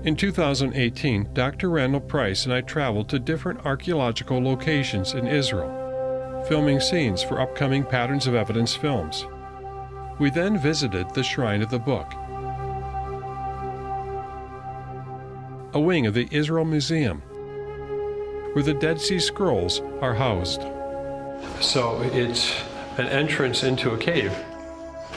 In 2018, Dr. Randall Price and I traveled to different archaeological locations in Israel, filming scenes for upcoming Patterns of Evidence films. We then visited the Shrine of the Book, a wing of the Israel Museum, where the Dead Sea Scrolls are housed. So it's an entrance into a cave.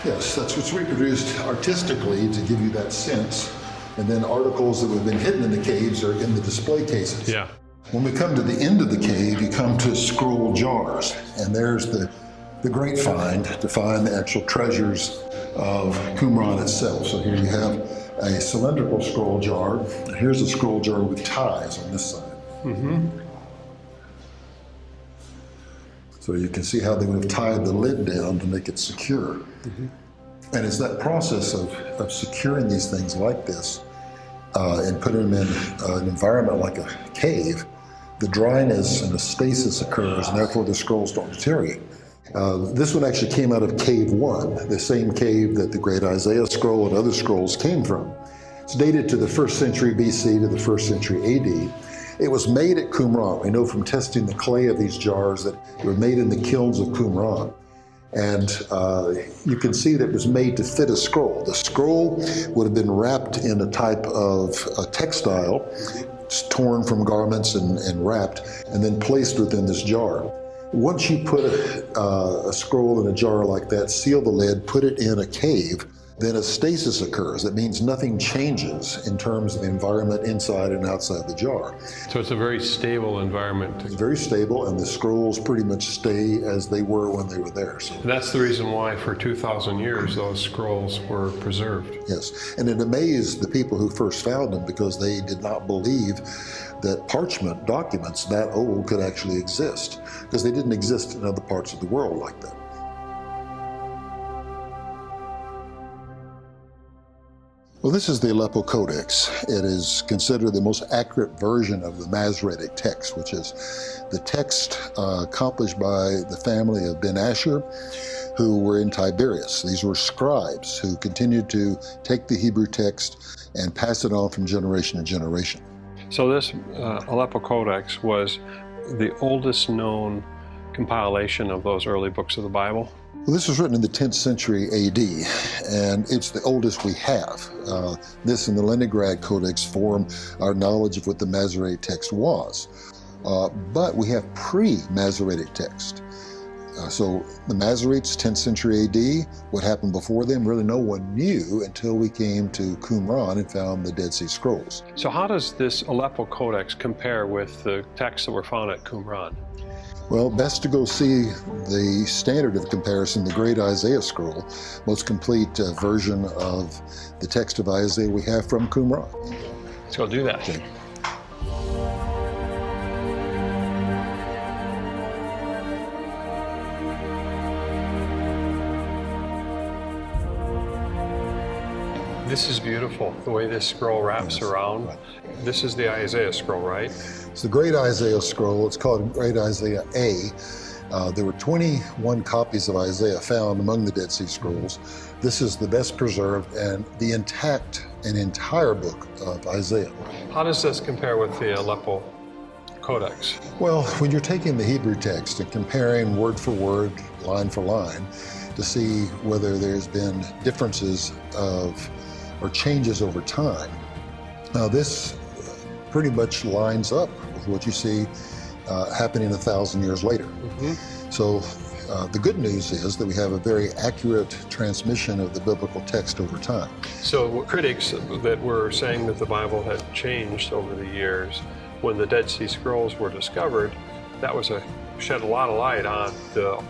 Yes, that's what's reproduced artistically to give you that sense. And then articles that have been hidden in the caves are in the display cases. Yeah. When we come to the end of the cave, you come to scroll jars. And there's the great find to find the actual treasures of Qumran itself. So here you have a cylindrical scroll jar. Here's a scroll jar with ties on this side. Mm-hmm. So you can see how they would have tied the lid down to make it secure. Mm-hmm. And it's that process of securing these things like this and putting them in an environment like a cave, the dryness and the stasis occurs, and therefore the scrolls don't deteriorate. This one actually came out of Cave 1, the same cave that the Great Isaiah Scroll and other scrolls came from. It's dated to the 1st century BC to the 1st century AD. It was made at Qumran. We know from testing the clay of these jars that they were made in the kilns of Qumran. And you can see that it was made to fit a scroll. The scroll would have been wrapped in a type of a textile, torn from garments and wrapped, and then placed within this jar. Once you put a scroll in a jar like that, seal the lid, put it in a cave, then a stasis occurs. That means nothing changes in terms of the environment inside and outside the jar. So it's a very stable environment. It's very stable, and the scrolls pretty much stay as they were when they were there. So that's the reason why for 2,000 years those scrolls were preserved. Yes, and it amazed the people who first found them because they did not believe that parchment documents that old could actually exist, because they didn't exist in other parts of the world like that. Well, this is the Aleppo Codex. It is considered the most accurate version of the Masoretic text, which is the text accomplished by the family of Ben Asher, who were in Tiberias. These were scribes who continued to take the Hebrew text and pass it on from generation to generation. So this Aleppo Codex was the oldest known compilation of those early books of the Bible? Well, this was written in the 10th century AD, and it's the oldest we have. This and the Leningrad Codex form our knowledge of what the Masoretic text was. But we have pre-Masoretic text. So the Masoretes, 10th century AD, what happened before them, really no one knew until we came to Qumran and found the Dead Sea Scrolls. So how does this Aleppo Codex compare with the texts that were found at Qumran? Well, best to go see the standard of comparison, the Great Isaiah Scroll, most complete version of the text of Isaiah we have from Qumran. Let's go do that. Okay. This is beautiful, the way this scroll wraps around. Right. This is the Isaiah scroll, right? It's the Great Isaiah Scroll. It's called Great Isaiah A. There were 21 copies of Isaiah found among the Dead Sea Scrolls. This is the best preserved and the intact and entire book of Isaiah. How does this compare with the Aleppo Codex? Well, when you're taking the Hebrew text and comparing word for word, line for line, to see whether there's been differences or changes over time. Now this pretty much lines up with what you see happening 1,000 years later. Mm-hmm. So the good news is that we have a very accurate transmission of the biblical text over time. So critics that were saying that the Bible had changed over the years, when the Dead Sea Scrolls were discovered, that was shed a lot of light on the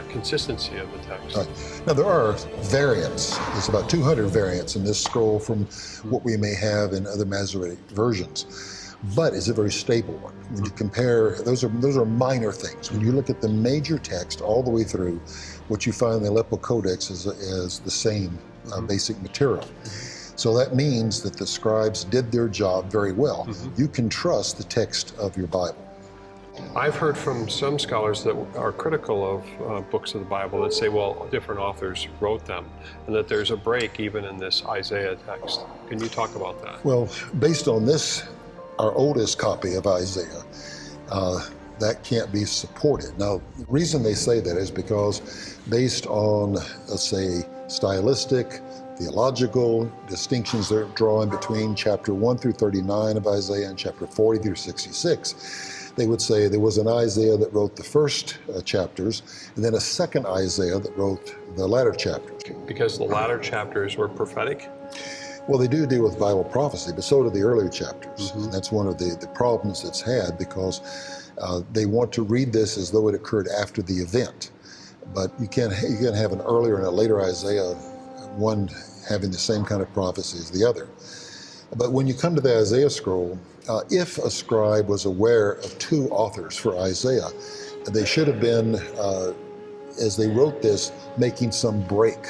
consistency of the text. Right. Now there are variants. There's about 200 variants in this scroll from what we may have in other Masoretic versions, but it's a very stable one. When you compare, those are minor things. When you look at the major text all the way through, what you find in the Aleppo Codex is the same basic material. So that means that the scribes did their job very well. You can trust the text of your Bible. I've heard from some scholars that are critical of books of the Bible that say, well, different authors wrote them, and that there's a break even in this Isaiah text. Can you talk about that? Well, based on this, our oldest copy of Isaiah, that can't be supported. Now, the reason they say that is because based on, let's say, stylistic, theological distinctions they're drawing between chapter 1 through 39 of Isaiah and chapter 40 through 66, they would say there was an Isaiah that wrote the first chapters, and then a second Isaiah that wrote the latter chapters. Because the latter chapters were prophetic? Well, they do deal with Bible prophecy, but so do the earlier chapters. And that's one of the problems it's had, because they want to read this as though it occurred after the event. But you can have an earlier and a later Isaiah, one having the same kind of prophecy as the other. But when you come to the Isaiah scroll, if a scribe was aware of two authors for Isaiah, they should have been, as they wrote this, making some break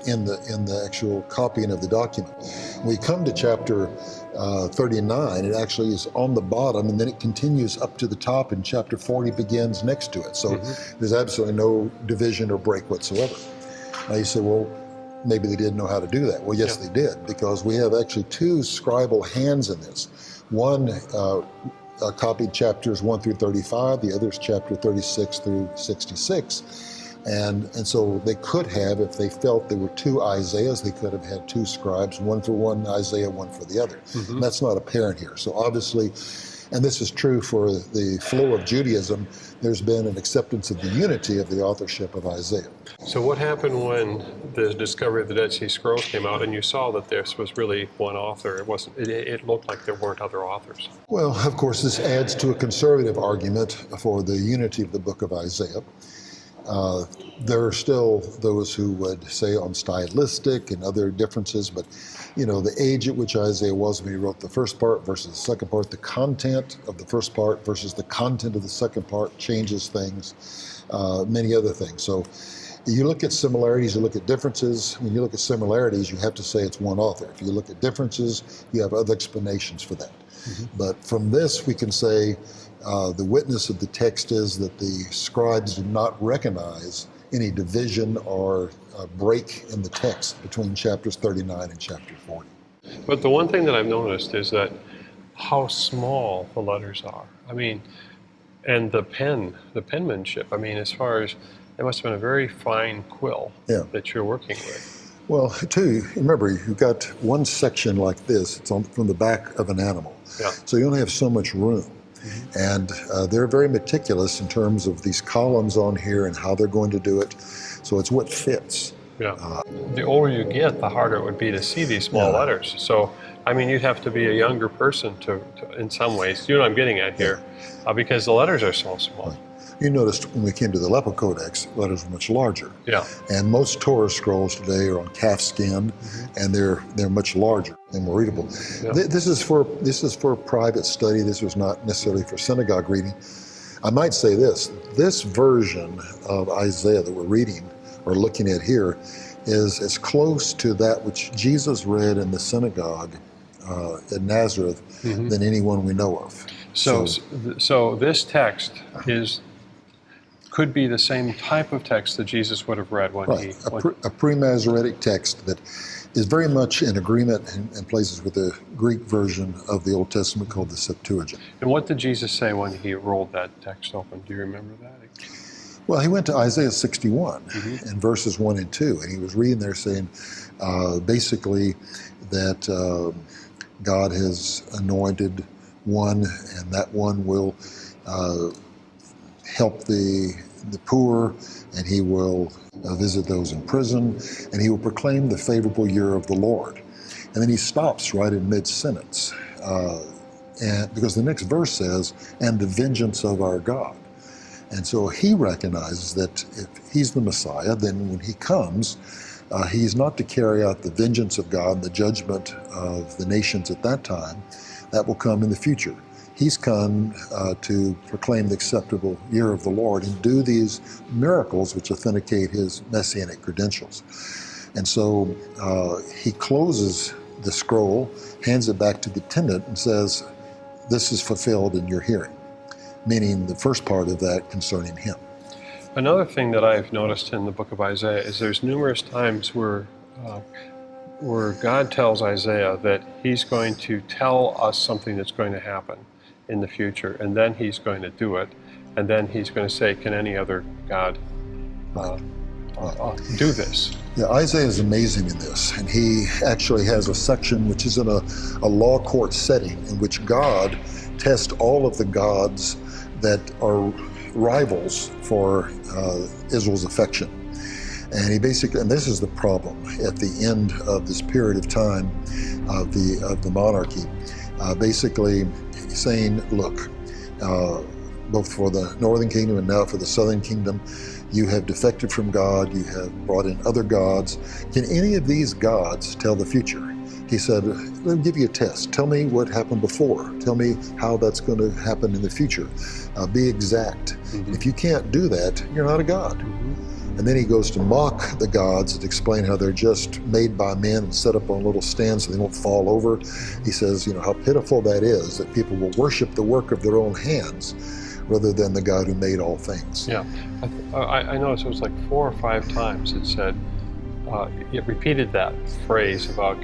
in the actual copying of the document. When we come to chapter 39, it actually is on the bottom, and then it continues up to the top, and chapter 40 begins next to it. So there's absolutely no division or break whatsoever. Now you say, well, maybe they didn't know how to do that. Well, yes, they did, because we have actually two scribal hands in this. One copied chapters 1 through 35, the other is chapter 36 through 66. And so they could have, if they felt there were two Isaiahs, they could have had two scribes, one for one Isaiah, one for the other. And that's not apparent here. So obviously, and this is true for the flow of Judaism, there's been an acceptance of the unity of the authorship of Isaiah. So what happened when the discovery of the Dead Sea Scrolls came out and you saw that this was really one author? It looked like there weren't other authors. Well, of course, this adds to a conservative argument for the unity of the book of Isaiah. There are still those who would say on stylistic and other differences, but the age at which Isaiah was when he wrote the first part versus the second part, the content of the first part versus the content of the second part changes things, many other things. So you look at similarities, you look at differences. When you look at similarities, you have to say it's one author. If you look at differences, you have other explanations for that. But from this, we can say the witness of the text is that the scribes did not recognize any division or break in the text between chapters 39 and chapter 40. But the one thing that I've noticed is that how small the letters are. I mean, and the penmanship. I mean, as far as, it must have been a very fine quill that you're working with. Well, too, remember, you've got one section like this, it's from the back of an animal. So you only have so much room. And they're very meticulous in terms of these columns on here and how they're going to do it. So it's what fits. The older you get, the harder it would be to see these small letters. So, I mean, you'd have to be a younger person to in some ways. You know what I'm getting at here, because the letters are so small. You noticed when we came to the Aleppo Codex, letters were much larger. And most Torah scrolls today are on calf skin, and they're much larger and more readable. This is for private study. This was not necessarily for synagogue reading. I might say this version of Isaiah that we're reading or looking at here is as close to that which Jesus read in the synagogue at Nazareth than anyone we know of. So this text could be the same type of text that Jesus would have read when he... A pre-Masoretic text that is very much in agreement in places with the Greek version of the Old Testament called the Septuagint. And what did Jesus say when he rolled that text open? Do you remember that? Well, he went to Isaiah 61 in verses 1 and 2, and he was reading there saying basically that God has anointed one, and that one will help the poor, and he will visit those in prison, and he will proclaim the favorable year of the Lord. And then he stops right in mid-sentence, and because the next verse says, and the vengeance of our God. And so he recognizes that if he's the Messiah, then when he comes, he's not to carry out the vengeance of God and the judgment of the nations at that time. That will come in the future. He's come to proclaim the acceptable year of the Lord and do these miracles which authenticate his messianic credentials. And so he closes the scroll, hands it back to the attendant, and says, this is fulfilled in your hearing. meaning the first part of that concerning him. Another thing that I've noticed in the book of Isaiah is there's numerous times where God tells Isaiah that he's going to tell us something that's going to happen in the future, and then he's going to do it, and then he's going to say, can any other God do this? Yeah, Isaiah is amazing in this, and he actually has a section which is in a law court setting in which God tests all of the gods that are rivals for Israel's affection. And he basically, and this is the problem at the end of this period of time of the monarchy, basically saying, look, both for the northern kingdom and now for the southern kingdom, you have defected from God, you have brought in other gods. Can any of these gods tell the future? He said, let me give you a test. Tell me what happened before. Tell me how that's going to happen in the future. Be exact. Mm-hmm. If you can't do that, you're not a god. Mm-hmm. And then he goes to mock the gods and explain how they're just made by men and set up on little stands so they won't fall over. He says, how pitiful that is, that people will worship the work of their own hands rather than the God who made all things. Yeah, I noticed it was like 4 or 5 times it said, it repeated that phrase about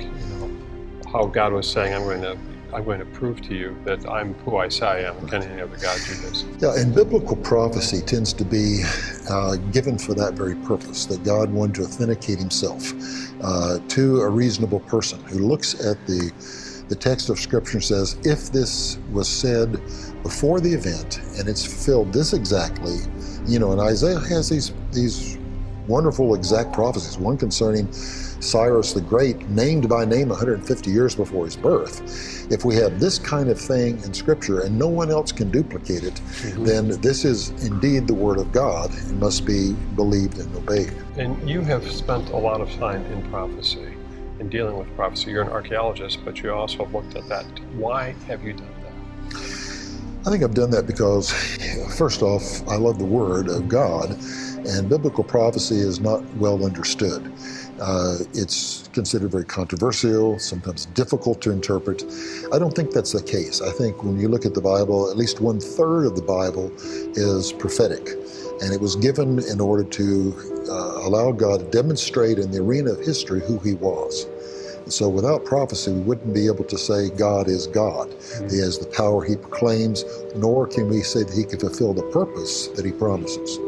how God was saying, I'm going to prove to you that I'm who I say I am, and can any other God do this? Yeah, and biblical prophecy tends to be given for that very purpose, that God wanted to authenticate himself to a reasonable person who looks at the text of Scripture and says, if this was said before the event and it's fulfilled this exactly, and Isaiah has these wonderful exact prophecies, one concerning Cyrus the Great, named by name 150 years before his birth. If we have this kind of thing in Scripture and no one else can duplicate it, mm-hmm. then this is indeed the Word of God and must be believed and obeyed. And you have spent a lot of time in prophecy, in dealing with prophecy. You're an archaeologist, but you also have looked at that. Why have you done that? I think I've done that because, first off, I love the Word of God, and biblical prophecy is not well understood. It's considered very controversial, sometimes difficult to interpret. I don't think that's the case. I think when you look at the Bible, at least 1/3 of the Bible is prophetic. And it was given in order to allow God to demonstrate in the arena of history who he was. So without prophecy, we wouldn't be able to say God is God. Mm-hmm. He has the power he proclaims, nor can we say that he can fulfill the purpose that he promises.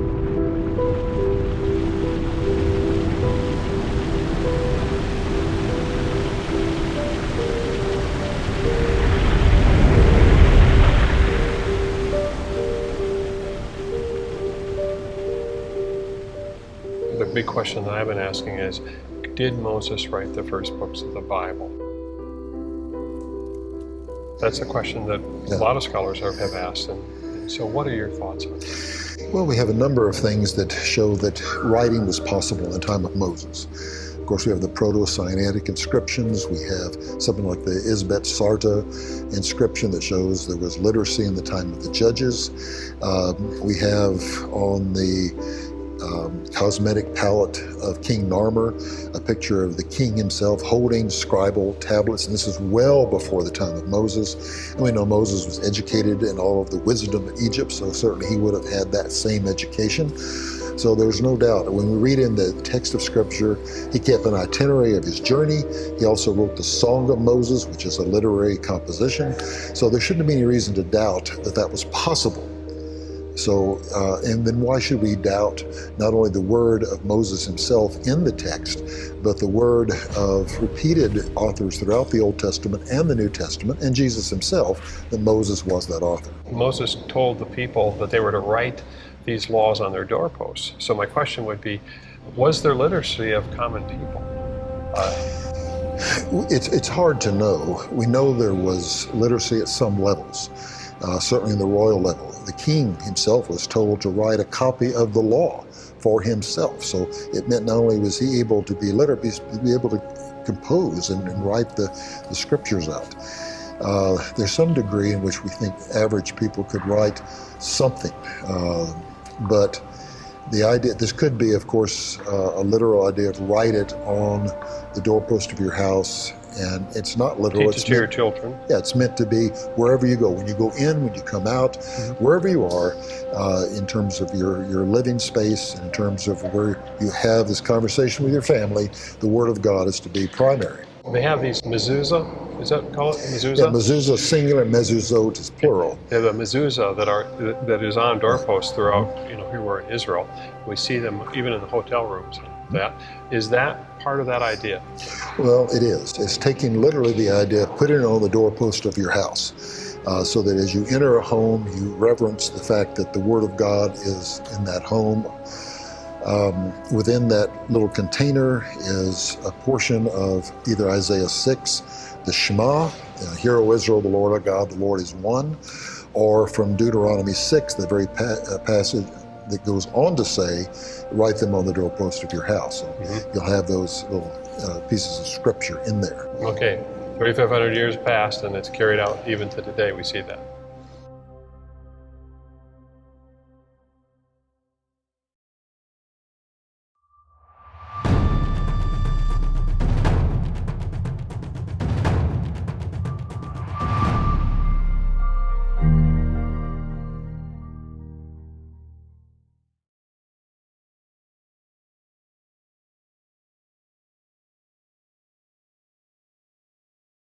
The big question that I've been asking is, did Moses write the first books of the Bible? That's a question that a lot of scholars have asked. And so what are your thoughts on that? Well, we have a number of things that show that writing was possible in the time of Moses. Of course, we have the Proto-Sinaitic inscriptions. We have something like the Isbet Sarta inscription that shows there was literacy in the time of the judges. We have on the cosmetic palette of King Narmer a picture of the king himself holding scribal tablets, and this is well before the time of Moses. And we know Moses was educated in all of the wisdom of Egypt, so certainly he would have had that same education. So there's no doubt. When we read in the text of Scripture, he kept an itinerary of his journey. He also wrote the Song of Moses, which is a literary composition. So there shouldn't be any reason to doubt that that was possible. So, and then why should we doubt not only the word of Moses himself in the text, but the word of repeated authors throughout the Old Testament and the New Testament, and Jesus himself, that Moses was that author. Moses told the people that they were to write these laws on their doorposts. So my question would be, was there literacy of common people? It's hard to know. We know there was literacy at some levels, certainly in the royal level. The king himself was told to write a copy of the law for himself. So it meant not only was he able to be literate, but be able to compose and write the scriptures out. There's some degree in which we think average people could write something, but the idea, this could be, of course, a literal idea of write it on the doorpost of your house And it's not literal. Teach it to your children. Yeah, it's meant to be wherever you go. When you go in, when you come out, wherever you are, in terms of your living space, and in terms of where you have this conversation with your family, the Word of God is to be primary. They have these mezuzah, is that called mezuzah? Yeah, mezuzah is singular, mezuzot is plural. They have a mezuzah that is on doorposts throughout, here we're in Israel. We see them even in the hotel rooms. Is that part of that idea? Well, it is. It's taking literally the idea of putting it on the doorpost of your house, so that as you enter a home, you reverence the fact that the Word of God is in that home. Within that little container is a portion of either Isaiah 6, the Shema, Hear, O Israel, the Lord our God, the Lord is one, or from Deuteronomy 6, the very passage that goes on to say, write them on the doorpost of your house. So you'll have those little pieces of scripture in there. Okay, 3,500 years passed, and it's carried out even to today. We see that.